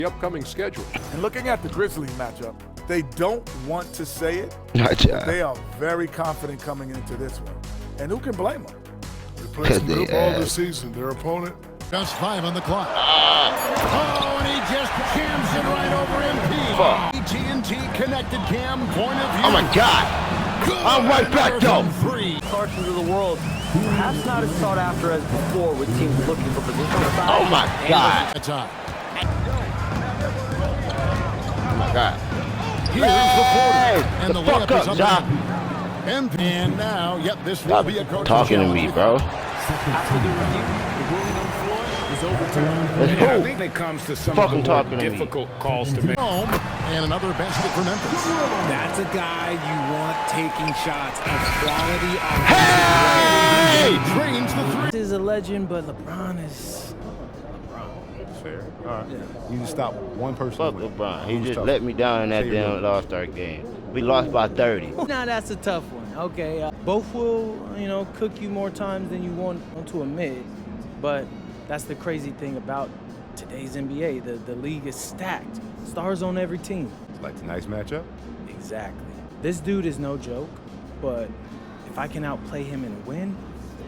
the upcoming schedule. And looking at the Grizzlies matchup, they don't want to say it. They are very confident coming into this one. And who can blame them? They played some good ball this season. Their opponent, just 5 on the clock. Oh, and he just jams it right over MP. AT&T connected cam, point of view. Oh my God! I'm right back though. Parsons of the world, perhaps not as sought after as before with teams looking for positional size. Oh my God! Oh my God! Here's the 40, and the fuck layup is up, Ja. MP, and now, yep, this will be a coach talking to me, bro. I think it comes to some of the more difficult calls to make. And another basket for Memphis. That's a guy you want taking shots of quality. Hey! Drains the three. This is a legend, but LeBron is... fair. All right. You just stop one person. Fuck LeBron. He just let me down in that damn All-Star game. We lost by 30. Now that's a tough one. Okay, both will, cook you more times than you want to admit, but that's the crazy thing about today's NBA. The league is stacked. Stars on every team. It's like a nice matchup. Exactly. This dude is no joke, but if I can outplay him and win,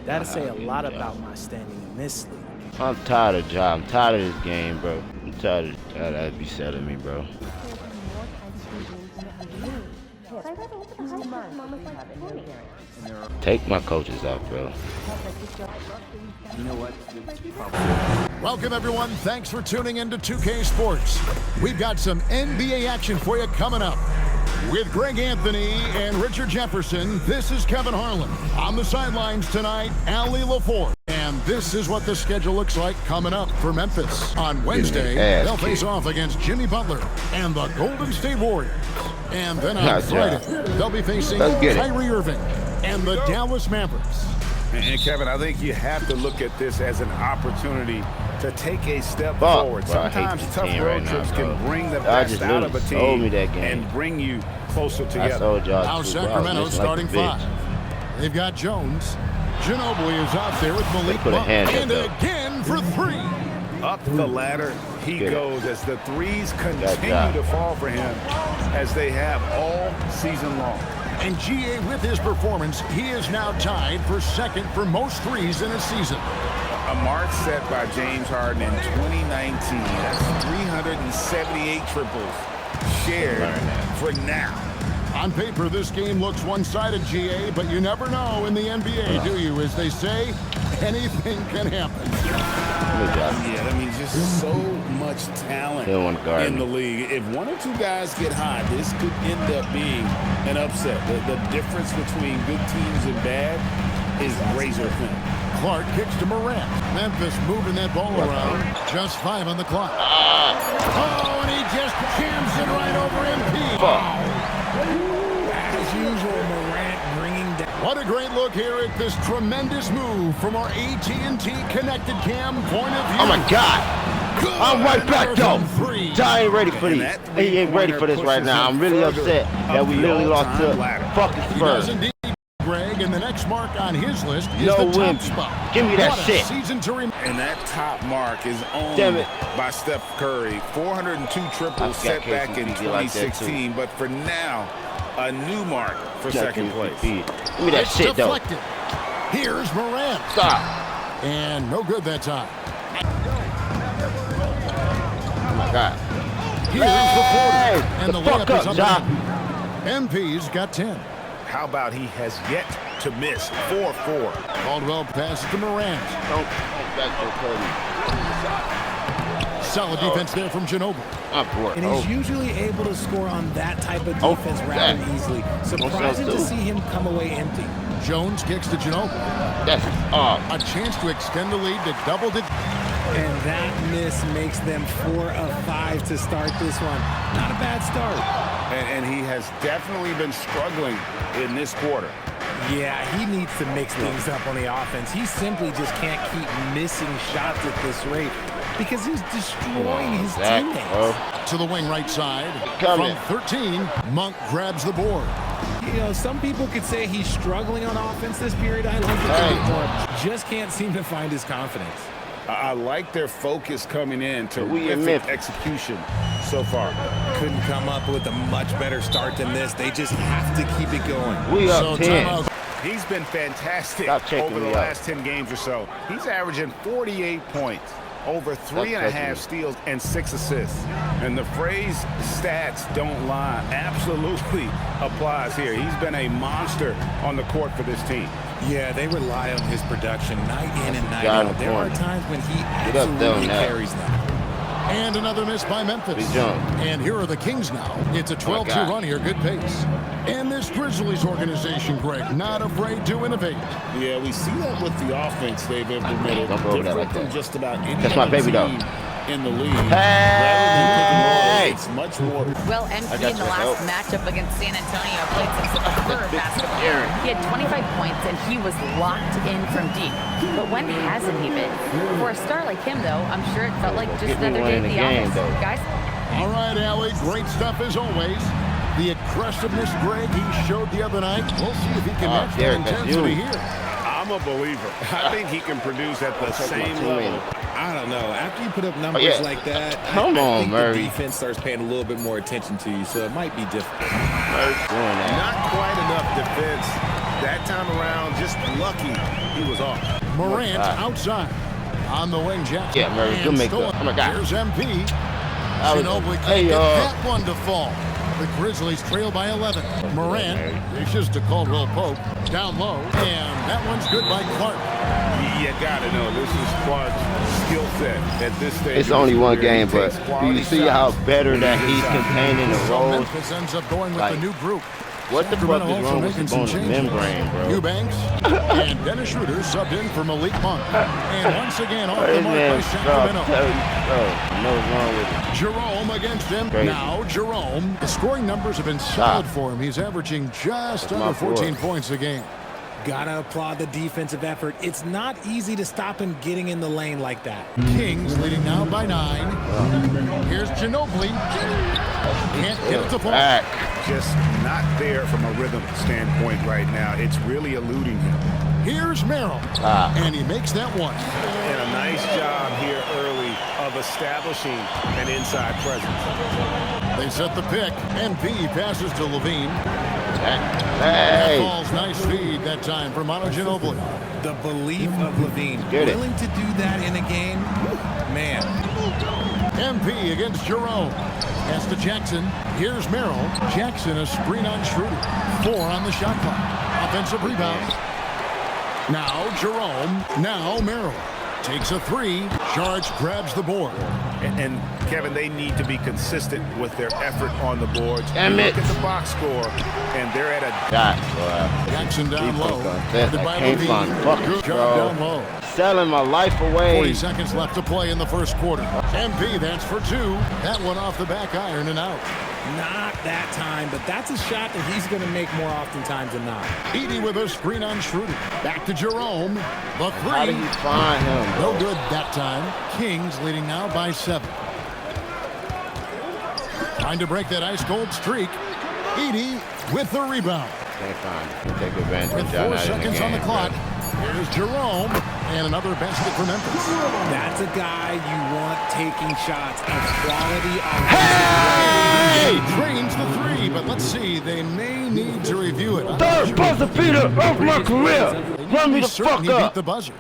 that'll say a lot about my standing in this league. I'm tired of Ja. I'm tired of this game, bro. I'm tired of that be selling me, bro. Take my coaches out, bro. You know what? Welcome, everyone. Thanks for tuning in to 2K Sports. We've got some NBA action for you coming up. With Greg Anthony and Richard Jefferson, this is Kevin Harlan. On the sidelines tonight, Allie LaForce. And this is what the schedule looks like coming up for Memphis. On Wednesday, they'll face off against Jimmy Butler and the Golden State Warriors. And then on Friday, they'll be facing Kyrie Irving and the Dallas Mavericks. And Kevin, I think you have to look at this as an opportunity to take a step forward. Sometimes tough road trips can bring the best out of a team and bring you closer together. Now Sacramento starting 5. They've got Jones. Ginobili is out there with Malik Monk. And again for 3. Up the ladder he goes as the threes continue to fall for him as they have all season long. And GA, with his performance, he is now tied for second for most threes in a season. A mark set by James Harden in 2019. That's 378 triples shared for now. On paper, this game looks one-sided, GA, but you never know in the NBA, do you? As they say, anything can happen. Yeah, I mean, just so much talent in the league. If one or two guys get hot, this could end up being an upset. The difference between good teams and bad is razor thin. Clark kicks to Morant. Memphis moving that ball around. Just 5 on the clock. Oh, and he just jams it right over MP. As usual, Morant bringing down. What a great look here at this tremendous move from our AT&T connected cam point of view. Oh my God! I'm right back though. Ja ain't ready for this. He ain't ready for this right now. I'm really upset that we literally lost to fucking Spurs. Greg, and the next mark on his list is no the win. top spot. Give me that shit. And that top mark is owned by Steph Curry. 402 triples set back in 2016, but for now, a new mark for second place. Give me that shit, though. Here's Morant. Stop. And no good that time. Oh, my God. Here's the 40. And the fuck layup is up, Ja. MP's got 10. How about he has yet to miss 4-4. Caldwell passes to Morant. Don't back to Solid defense there from Ginobili. And he's usually able to score on that type of defense rather easily. Surprising to see him come away empty. Jones kicks to Ginobili. That's a chance to extend the lead to double digits. And that miss makes them 4 of 5 to start this one. Not a bad start. And he has definitely been struggling in this quarter. Yeah, he needs to mix things up on the offense. He simply just can't keep missing shots at this rate because he's destroying his teammates. To the wing right side. From 13, Monk grabs the board. Some people could say he's struggling on offense this period. I like it a bit more. Just can't seem to find his confidence. I like their focus coming in. Terrific execution so far. Couldn't come up with a much better start than this. They just have to keep it going. We up 10. He's been fantastic over the last 10 games or so. He's averaging 48 points, over 3.5 steals, and 6 assists. And the phrase stats don't lie absolutely applies here. He's been a monster on the court for this team. Yeah, they rely on his production night in and night out. There are times when he absolutely carries them. And another miss by Memphis. And here are the Kings now. It's a 12-2 run here, good pace. And this Grizzlies organization, Greg, not afraid to innovate. Yeah, we see that with the offense they've implemented. Different than just about any That's my baby dog. In the league. Hey! It's much more. Well, MP in the last matchup against San Antonio played some superb basketball. He had 25 points and he was locked in from deep. But when hasn't he been? For a star like him, though, I'm sure it felt like just another day at the office. Guys? All right, Allie, great stuff as always. The aggressiveness, Greg, he showed the other night. We'll see if he can match that intensity here. I'm a believer. I think he can produce at the same level. I don't know. After you put up numbers like that, I think the defense starts paying a little bit more attention to you, so it might be difficult. Not quite enough defense that time around. Just lucky he was off. Morant outside. On the wing, Jackson. Yeah, Murray, good makeup. Oh, my God. Here's MP. Ginobili can't get that one to fall. The Grizzlies trail by 11. Morant dishes to Caldwell Pope. Down low. And that one's good by Clark. You gotta know this is Clark's skill set at this stage. It's only one game, but do you see how better that he's containing the roles? Memphis ends up going with the new group. What the fuck is wrong with the bone membrane, bro? Eubanks and Dennis Schroeder subbed in for Malik Monk. And once again off the mark by Sacramento. No wrong with it. Jerome against him. Crazy. Now Jerome. The scoring numbers have been solid for him. He's averaging just under 14 points a game. Gotta applaud the defensive effort. It's not easy to stop him getting in the lane like that. Kings leading now by 9. Here's Ginobili. Can't get it to fall. Just not there from a rhythm standpoint right now. It's really eluding him. Here's Merrill. And he makes that one. And a nice job here early of establishing an inside presence. They set the pick. MP passes to Levine. Hey. That falls nice feed that time for Manu Ginobili. The belief of Levine. Willing to do that in a game? Man. MP against Jerome. Pass to Jackson. Here's Merrill. Jackson a screen on Schroeder. 4 on the shot clock. Offensive rebound. Now Jerome. Now Merrill. Takes a 3. Charge grabs the board. And Kevin, they need to be consistent with their effort on the boards. Damn it. Look at the box score, and they're at a Jackson down low. I can't find Good job down low. Selling my life away. 40 seconds left to play in the first quarter. MP, that's for 2. That one off the back iron and out. Not that time, but that's a shot that he's going to make more oftentimes than not. Edie with a screen on Schroeder. Back to Jerome. The 3. How did he find him? No good that time. Kings leading now by 7. Trying to break that ice-cold streak. Edie with the rebound. Can't find him. Take advantage. With 4 seconds on the clock. Here's Jerome. And another basket for Memphis. That's a guy you want taking shots of quality. Hey! Drains the 3, but let's see. They may need to review it. Third buzzer beater of my career. Run me the fuck up. Beat the buzzer.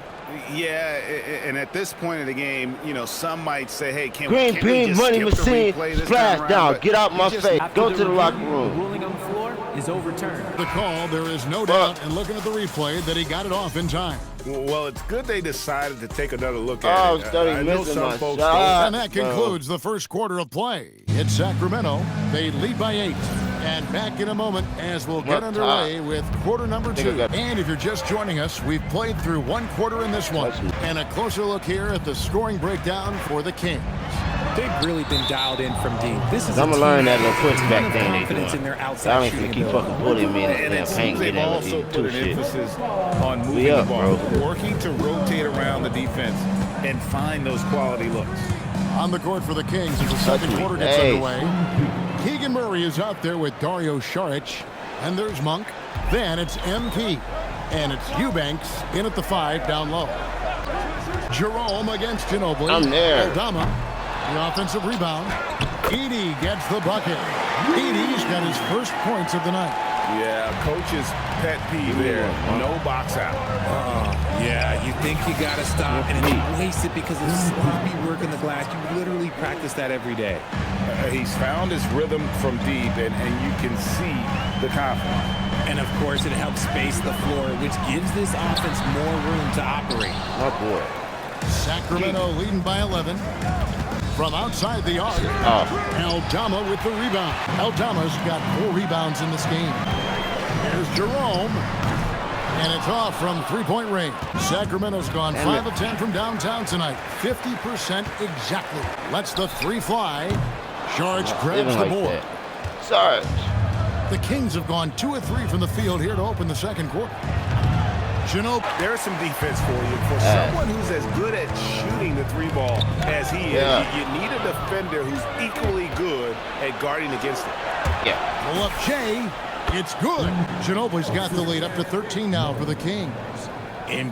Yeah, and at this point in the game, you know, some might say, hey, can Green we bean just money skip the machine, replay this splash time down, around? get out my face, go to the locker room. Ruling on the floor is overturned. The call, there is no doubt, and looking at the replay, that he got it off in time. Well, it's good they decided to take another look at it. I know some my folks shot. And that concludes the first quarter of play. It's Sacramento. They lead by 8. And back in a moment as we'll get underway with quarter number 2. And if you're just joining us, we've played through 1 quarter in this one. And a closer look here at the scoring breakdown for the Kings. They've really been dialed in from deep. This is I'm gonna learn that little push back thing they confidence doing. in their outside I ain't shooting gonna keep ability. fucking bullying me in And the it damn paint. seems they've also put an emphasis on moving the ball, working to rotate around the defense and find those quality looks. On the court for the Kings as the second quarter gets underway. Keegan Murray is out there with Dario Saric. And there's Monk. Then it's MP. And it's Eubanks in at the 5 down low. Jerome against Ginobili. I'm there. Aldama, the offensive rebound. Edey gets the bucket. Edey's got his first points of the night. Yeah, coach's pet peeve there. No box out. Yeah, you think you got to stop, and then you waste it because of sloppy work in the glass. You literally practice that every day. He's found his rhythm from deep, and you can see the confidence. And, of course, it helps space the floor, which gives this offense more room to operate. My boy. Sacramento leading by 11. From outside the arc, Aldama with the rebound. Aldama's got 4 rebounds in this game. Here's Jerome. And it's off from three-point range. Sacramento's gone 5 of 10 from downtown tonight. 50% exactly. Lets the 3 fly. Sarge grabs the board. Sarge. The Kings have gone 2 of 3 from the field here to open the second quarter. There's some defense for you. For someone who's as good at shooting the 3 ball as he is, you need a defender who's equally good at guarding against it. Pull up Jay. It's good. Ginobili's got the lead up to 13 now for the Kings.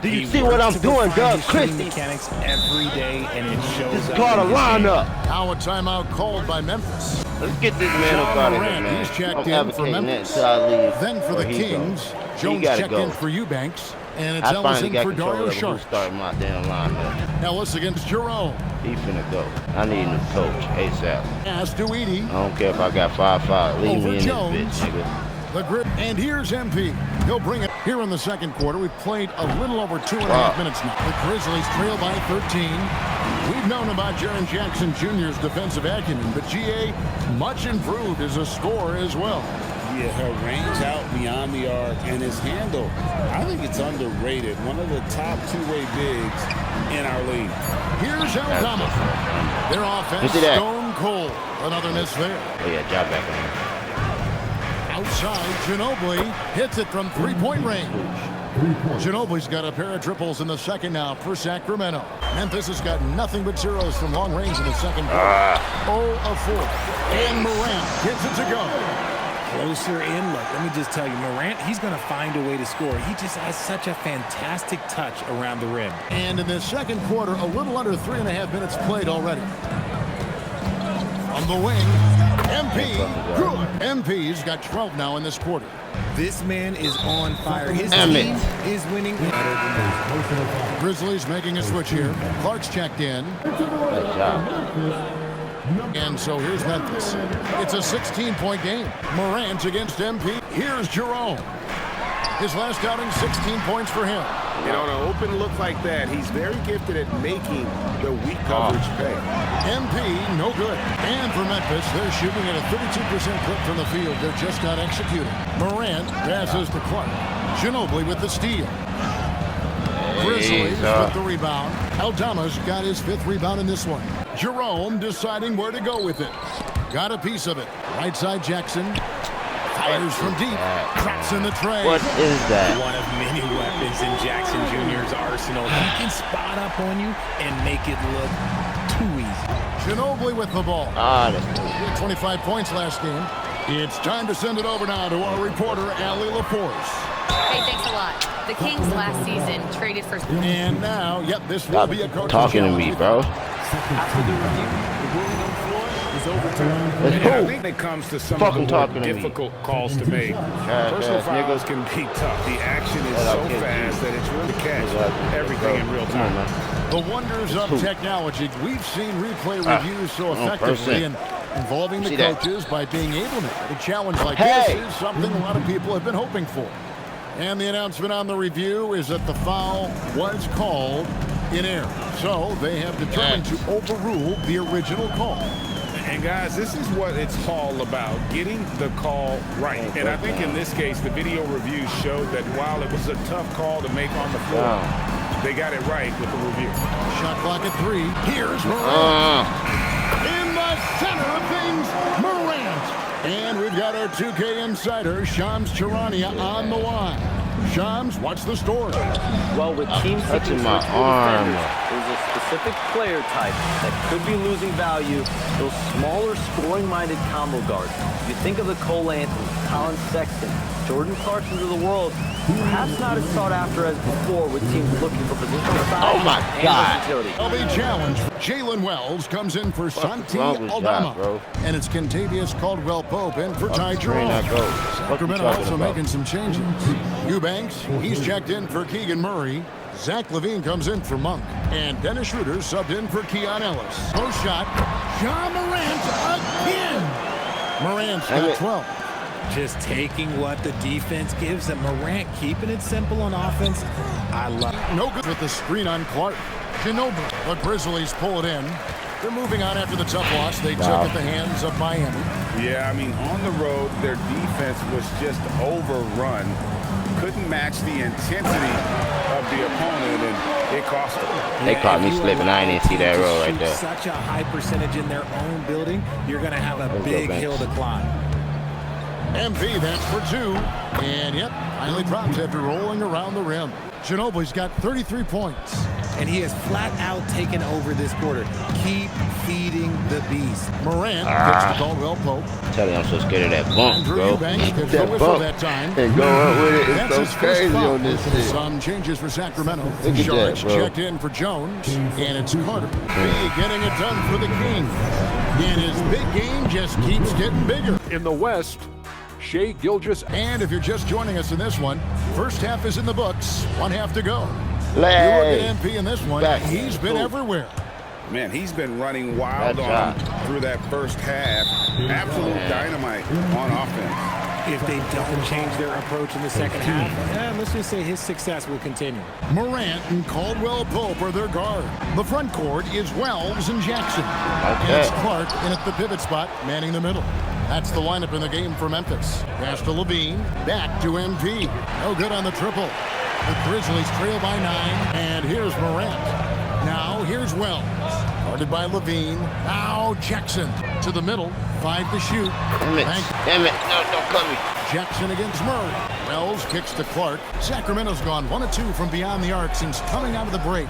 Do you see what I'm doing, Doug Christie? Mechanics every day, and it shows This is up. called a lineup. Now a timeout called by Memphis. Let's get this man up out of here, man. He's checked I'm in for advocating that Memphis. until I leave. Then for the Kings, Jones checked in for Eubanks. And it's Ellis in for Dario Sharp. Starting my damn lineup. Ellis against Jerome. He finna go. I need a new coach ASAP. Pass to Edey. I don't care if I got 5-5. Leave Over me in Jones. this bitch, nigga. The grip. And here's MP. He'll bring it here in the second quarter. We've played a little over 2.5 minutes now. The Grizzlies trail by 13. We've known about Jaren Jackson Jr.'s defensive acumen, but GA much improved as a scorer as well. Yeah, her range out beyond the arc and his handle, I think it's underrated. One of the top 2-way bigs in our league. Here's Aldama. Their offense stone cold. Another miss there. Oh yeah, job back on. Outside, Ginobili hits it from three-point range. Ginobili's got a pair of triples in the second now for Sacramento. Memphis has got nothing but zeros from long range in the second quarter. 0 of 4. And Morant gets it to go. Closer in look. Let me just tell you, Morant, he's going to find a way to score. He just has such a fantastic touch around the rim. And in this second quarter, a little under 3.5 minutes played already. On the wing, MP, good. MP's got 12 now in this quarter. This man is on fire. His team is winning. Grizzlies making a switch here. Clark's checked in. Good job. And so here's Memphis. It's a 16-point game. Morant against MP. Here's Jerome. His last outing, 16 points for him. You know, on an open look like that, he's very gifted at making the weak coverage pay. MP, no good. And for Memphis, they're shooting at a 32% clip from the field. They're just not executing. Morant passes to Clark. Ginobili with the steal. Grizzlies with the rebound. Aldama's got his 5th rebound in this one. Jerome deciding where to go with it. Got a piece of it. Right side Jackson. Fires from deep. Drops in the tray. What is that? One of many weapons in Jackson Jr.'s arsenal. He can spot up on you and make it look too easy. Ginobili with the ball. He had 25 points last game. It's time to send it over now to our reporter, Allie Laporce. Hey, thanks a lot. The Kings last season traded for... And now, this will be a coach talking to me, bro. After the review, the ruling on the floor is overturned. I think it comes to some of the more difficult calls to make. Personal fouls can be tough. The action is so fast that it's really catch everything in real time. The wonders of technology. We've seen replay reviews so effectively and involving the coaches by being able to make a challenge like this is something a lot of people have been hoping for. And the announcement on the review is that the foul was called in error. So they have determined to overrule the original call. And guys, this is what it's all about, getting the call right. And I think in this case, the video review showed that while it was a tough call to make on the floor, they got it right with the review. Shot clock at 3. Here's Morant. In the center of things, Morant. And we've got our 2K insider, Shams Charania, on the line. Shams, what's the story? Well, with team touching my arm. There's a specific player type that could be losing value, those smaller scoring-minded combo guards. If you think of the Cole Anthony, Colin Sexton, Jordan Clarksons of the world, perhaps not as sought after as before with teams looking for positional size and versatility. LB challenge. Jalen Wells comes in for Santi Aldama. And it's Kentavious Caldwell-Pope in for Ty Jerome. Sacramento also making some changes. Eubanks, he's checked in for Keegan Murray. Zach LaVine comes in for Monk. And Dennis Schroeder subbed in for Keon Ellis. Post shot, Ja Morant again. Morant's got 12. Just taking what the defense gives him. Morant keeping it simple on offense. I love it. No good with the screen on Clark. Ginobili. The Grizzlies pull it in. They're moving on after the tough loss they took at the hands of Miami. Yeah, I mean, on the road, their defense was just overrun. Couldn't match the intensity of the opponent, and it cost them. They caught me slipping. I didn't see that roll right there. Such a high percentage in their own building, you're going to have a big hill to climb. MP, that's for 2. And yep, finally drops after rolling around the rim. Ginobili's got 33 points. And he has flat out taken over this quarter. Keep feeding the beast. Morant gets the Caldwell-Pope. Tell you I'm so scared of that bump, Andrew bro. Eubanks gets the whistle that time. And going up with it is That's so crazy on this shit. Some changes for Sacramento. Look at that, Sharks bro. checked in for Jones. And it's Carter. Getting it done for the King. And his big game just keeps getting bigger. In the West, Shai Gilgeous. And if you're just joining us in this one, first half is in the books. 1 half to go. You look at MP in this one, he's been everywhere. Man, he's been running wild through that first half. Absolute dynamite on offense. If they don't change their approach in the second half, let's just say his success will continue. Morant and Caldwell-Pope are their guard. The front court is Wells and Jackson. And it's Clark in at the pivot spot, manning the middle. That's the lineup in the game for Memphis. Pass to Levine, back to MP. No good on the triple. The Grizzlies trail by 9, and here's Morant. Now here's Wells. Guarded by Levine. Now Jackson to the middle. 5 to shoot. Damn it. No, don't cut me. Jackson against Murray. Wells kicks to Clark. Sacramento's gone 1 of 2 from beyond the arc since coming out of the break.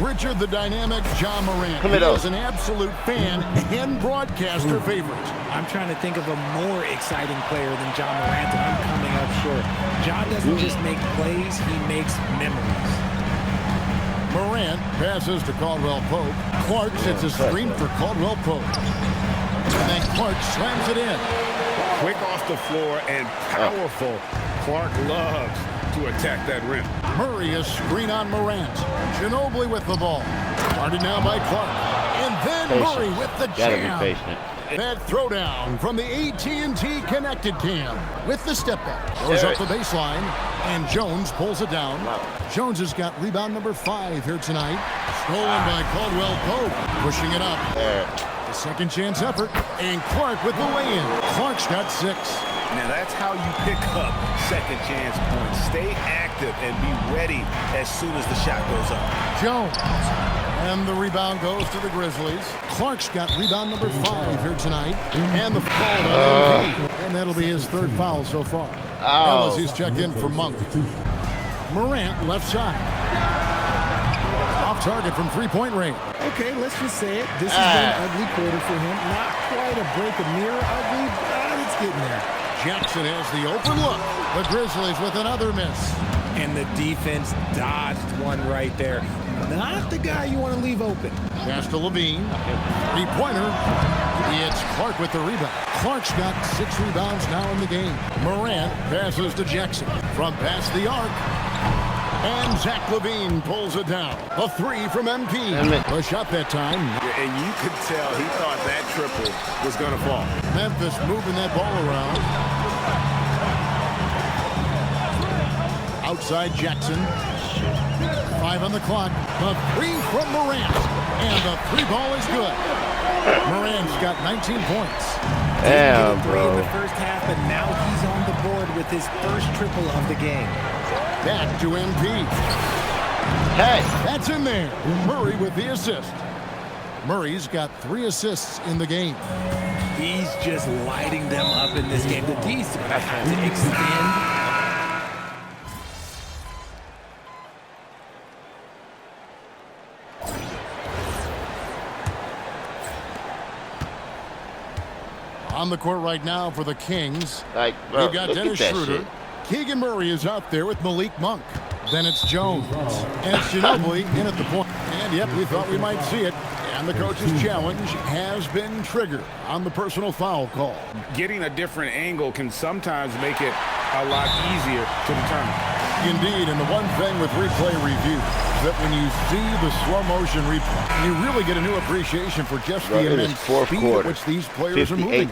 Richard the dynamic Ja Morant. He is an absolute fan and broadcaster favorite. I'm trying to think of a more exciting player than Ja Morant, and I'm coming up short. Ja doesn't just make plays, he makes memories. Morant passes to Caldwell-Pope. Clark sets a screen for Caldwell-Pope. And then Clark slams it in. Quick off the floor and powerful. Clark loves to attack that rim. Murray is screen on Morant. Ginobili with the ball. Guarded now by Clark. And then Murray with the jam. That throwdown from the AT&T Connected Cam with the step back. Goes up the baseline, and Jones pulls it down. Jones has got rebound number 5 here tonight. Stolen by Caldwell-Pope. Pushing it up. The second chance effort, and Clark with the lay-in. Clark's got 6. Now that's how you pick up second chance points. Stay active and be ready as soon as the shot goes up. Jones. And the rebound goes to the Grizzlies. Clark's got rebound number 5 here tonight. And the foul on MP. And that'll be his 3rd foul so far. Ellis, he's checked in for Monk. Morant, left side. Off target from 3-point range. Okay, let's just say it. This has been an ugly quarter for him. Not quite a break of mirror ugly, but it's getting there. Jackson has the open look. The Grizzlies with another miss. And the defense dodged one right there. Not the guy you want to leave open. Pass to Levine. 3-pointer. It's Clark with the rebound. Clark's got 6 rebounds now in the game. Morant passes to Jackson from past the arc. And Zach LaVine pulls it down. A 3 from MP. A shot that time. And you could tell he thought that triple was going to fall. Memphis moving that ball around. Outside Jackson. 5 on the clock. The 3 from Morant. And the 3 ball is good. Morant's got 19 points. Damn, bro. In the first half, and now he's on the board with his first triple of the game. Back to MP. Hey. That's in there. Murray with the assist. Murray's got 3 assists in the game. He's just lighting them up in this game. The D's going to have to extend. On the court right now for the Kings. Like, bro, We've got Dennis Schroeder. Shit. Keegan Murray is out there with Malik Monk. Then it's Jones. And it's Ginobili in at the point. And, yep, we thought we might see it. And the coach's challenge has been triggered on the personal foul call. Getting a different angle can sometimes make it a lot easier to determine. Indeed, and the one thing with replay review is that when you see the slow motion replay, you really get a new appreciation for just the immense speed at which these players are moving.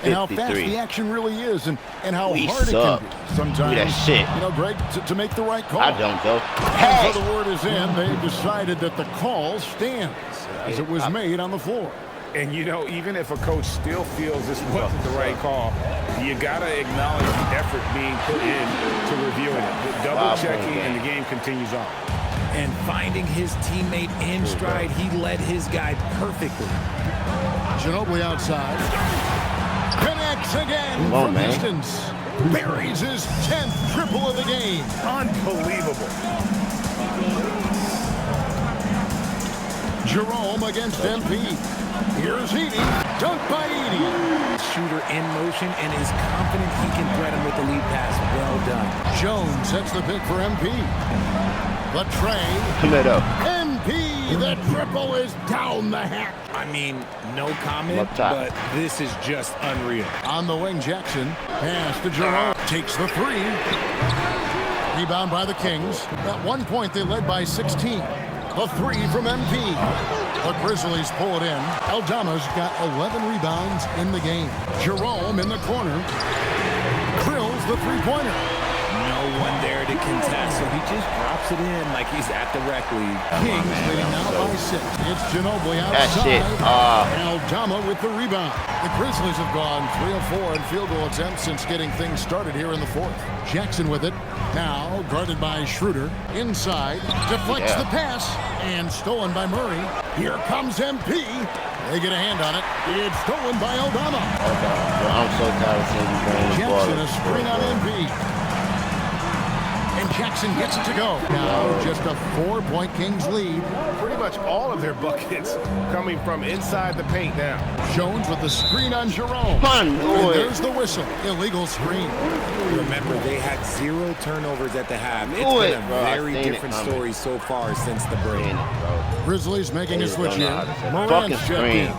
And how fast the action really is, and how hard it can be sometimes, you know, Greg, to make the right call. I don't go. Hey. So the word is in. They've decided that the call stands as it was made on the floor. And, you know, even if a coach still feels this wasn't the right call, you got to acknowledge the effort being put in to reviewing it. Double-checking, and the game continues on. And finding his teammate in stride, he led his guy perfectly. Ginobili outside. Connects again from distance. Buries his 10th triple of the game. Unbelievable. Jerome against MP. Here's Edey. Dunk by Edey. Shooter in motion and is confident he can thread him with the lead pass. Well done. Jones sets the pick for MP. The tray. MP, the triple is down the hatch. I mean, no comment, but this is just unreal. On the wing, Jackson. Pass to Jerome. Takes the three. Rebound by the Kings. At one point, they led by 16. The three from MP. The Grizzlies pull it in. Aldama's got 11 rebounds in the game. Jerome in the corner. Drills the three-pointer. No one there to contest, so he just drops it in like he's at the rec league. Kings leading now by 6. It's Ginobili outside. Aldama with the rebound. The Grizzlies have gone 3 of 4 in field goal attempts since getting things started here in the fourth. Jackson with it. Now guarded by Schroeder. Inside. Deflects the pass. And stolen by Murray. Here comes MP. They get a hand on it. It's stolen by Aldama. I'm so tired of seeing you bring the ball. Jackson a screen on MP. And Jackson gets it to go. Now just a 4-point Kings lead. Pretty much all of their buckets coming from inside the paint now. Jones with the screen on Jerome. And there's the whistle. Illegal screen. Remember, they had 0 turnovers at the half. It's been a very different story so far since the break. Grizzlies making a switch here. Morant's checked in.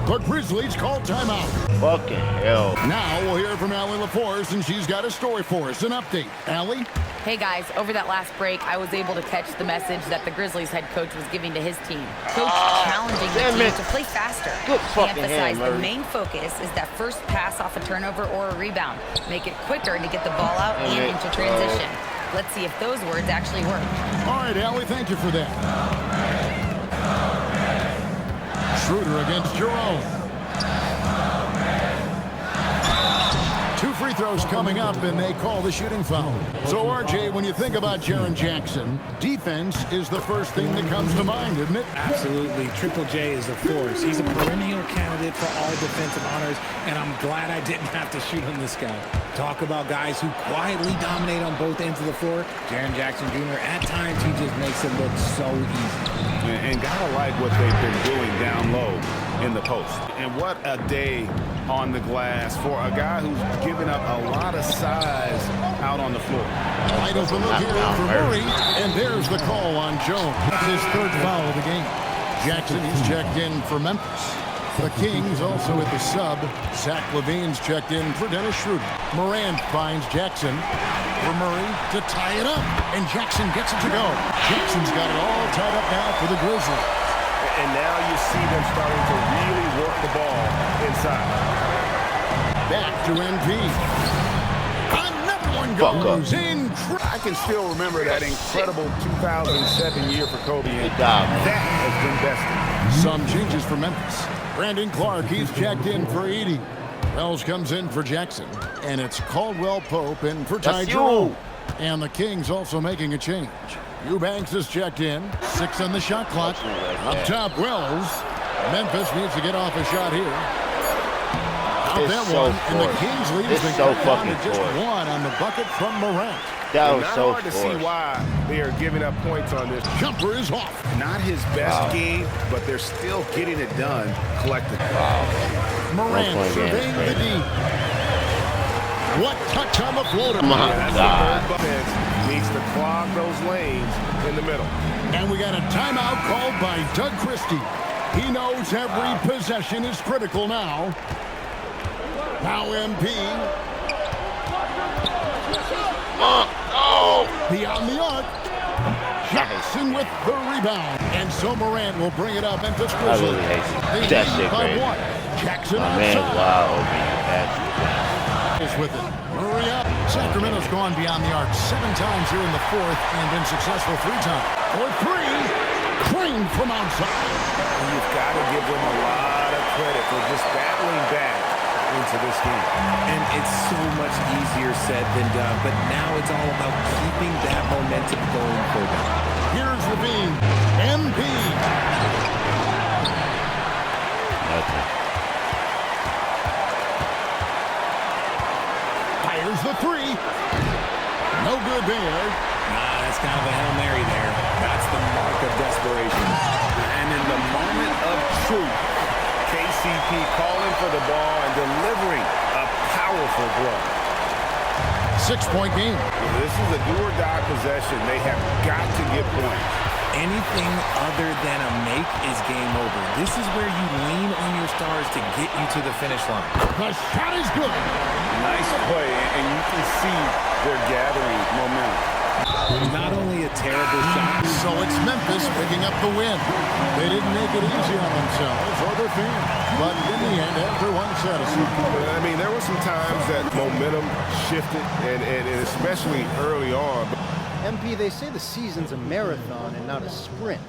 The Grizzlies call timeout. Fucking hell. Now we'll hear from Allie LaForce, and she's got a story for us. An update. Allie? Hey guys, over that last break, I was able to catch the message that the Grizzlies head coach was giving to his team. Coach challenging the team to play faster. He emphasized the main focus is that first pass off a turnover or a rebound. Make it quicker to get the ball out and into transition. Let's see if those words actually work. All right, Allie, thank you for that. Schroeder against Jerome. 2 free throws coming up, and they call the shooting foul. So, RJ, when you think about Jaren Jackson, defense is the first thing that comes to mind, isn't it? Absolutely. Triple J is a force. He's a perennial candidate for all defensive honors, and I'm glad I didn't have to shoot on this guy. Talk about guys who quietly dominate on both ends of the floor. Jaren Jackson Jr., at times, he just makes it look so easy. And gotta like what they've been doing down low in the post. And what a day on the glass for a guy who's given up a lot of size out on the floor. Wide open look here for Murray, and there's the call on Jones. That's his 3rd foul of the game. Jackson, he's checked in for Memphis. The Kings also with the sub. Zach LaVine's checked in for Dennis Schroeder. Morant finds Jackson for Murray to tie it up, and Jackson gets it to go. Jackson's got it all tied up now for the Grizzlies. And now you see them starting to really work the ball inside. Back to MP. Another one goes in. I can still remember that incredible 2007 year for Kobe. And that has been bested. Some changes for Memphis. Brandon Clark, he's checked in for Edey. Wells comes in for Jackson. And it's Caldwell Pope in for Ty Jerome. And the Kings also making a change. Eubanks is checked in. 6 on the shot clock. Up top, Wells. Memphis needs to get off a shot here. Out that one, and the Kings lead has been cut down to just 1 on the bucket from Morant. That was not so hard to forced. see why they are giving up points on this. Jumper is off. Not his best game, but they're still getting it done collectively. Morant surveying the D. What touch on the floater. My God. Needs to clog those lanes in the middle. And we got a timeout called by Doug Christie. He knows every possession is critical now. Now MP. Beyond the arc. Jackson with the rebound. And so Morant will bring it up and to I really hate it. That shit crazy. Jackson My man, wow, is with it. Hurry up. Sacramento's gone beyond the arc 7 times here in the fourth and been successful 3 times. For 3, Crane from outside. You've got to give them a lot of credit for just battling back into this game. And it's so much easier said than done, but now it's all about keeping that momentum going for them. Here's Levine. MP. Fires the 3. No good there. That's kind of a Hail Mary there. That's the mark of desperation. And in the moment of truth, KCP calling for the ball and delivering a powerful blow. 6-point game. This is a do-or-die possession. They have got to get points. Anything other than a make is game over. This is where you lean on your stars to get you to the finish line. The shot is good. Nice play, and you can see they're gathering momentum. Not only a terrible shot. So it's Memphis picking up the win. They didn't make it easy on themselves or their fans. But in the end, everyone's satisfied. I mean, there were some times that momentum shifted, and especially early on. MP, they say the season's a marathon and not a sprint.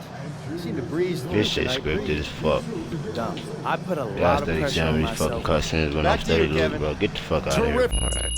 You seem to breeze through. This shit scripted as fuck. Dumb. I put a Y'all lot of steady pressure jamming on these fucking myself. cussings when I'm steady losing, bro. Get the fuck out of here. All right.